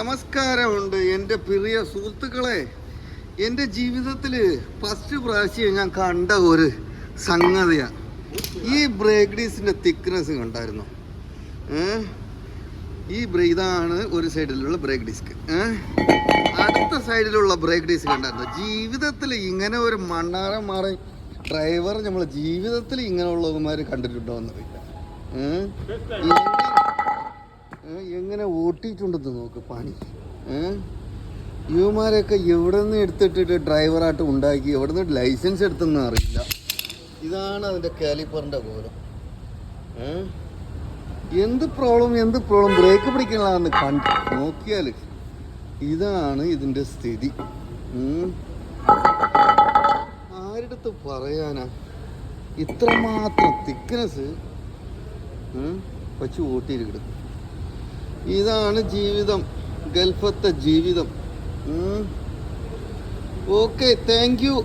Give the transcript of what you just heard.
നമസ്കാരമുണ്ട് എൻ്റെ പ്രിയ സുഹൃത്തുക്കളെ. എൻ്റെ ജീവിതത്തിൽ ഫസ്റ്റ് പ്രാവശ്യം ഞാൻ കണ്ട ഒരു സംഗതിയാണ് ഈ ബ്രേക്ക് ഡീസിൻ്റെ തിക്നെസ്. കണ്ടായിരുന്നു? ഇതാണ് ഒരു സൈഡിലുള്ള ബ്രേക്ക് ഡിസ്ക്. അടുത്ത സൈഡിലുള്ള ബ്രേക്ക് ഡിസ്ക് കണ്ടായിരുന്നു. ജീവിതത്തിൽ ഇങ്ങനെ ഒരു മണ്ണാരം മാറി ഡ്രൈവർ നമ്മൾ ജീവിതത്തിൽ ഇങ്ങനെയുള്ളവന്മാർ കണ്ടിട്ടുണ്ടോ എന്നറിയില്ല. എങ്ങനെ ഓട്ടിയിട്ടുണ്ടെന്ന് നോക്ക് പണി. യുവമാരൊക്കെ എവിടെ നിന്ന് എടുത്തിട്ടിട്ട് ഡ്രൈവറായിട്ട് ഉണ്ടാക്കി, എവിടെ നിന്ന് ലൈസൻസ് എടുത്തെന്ന് അറിയില്ല. ഇതാണ് അതിൻ്റെ കാലിപ്പറിൻ്റെ കോലം. എന്ത് പ്രോബ്ലം ബ്രേക്ക് പിടിക്കണമെന്ന് കണ്ട് നോക്കിയാൽ ഇതാണ് ഇതിൻ്റെ സ്ഥിതി. ആരുടെ പറയാനാ ഇത്രമാത്രം തിക്നെസ് വച്ച് ഓട്ടിയിരിക്കണം. ഇതാണ് ജീവിതം, ഗൾഫത്തെ ജീവിതം. Okay, thank you.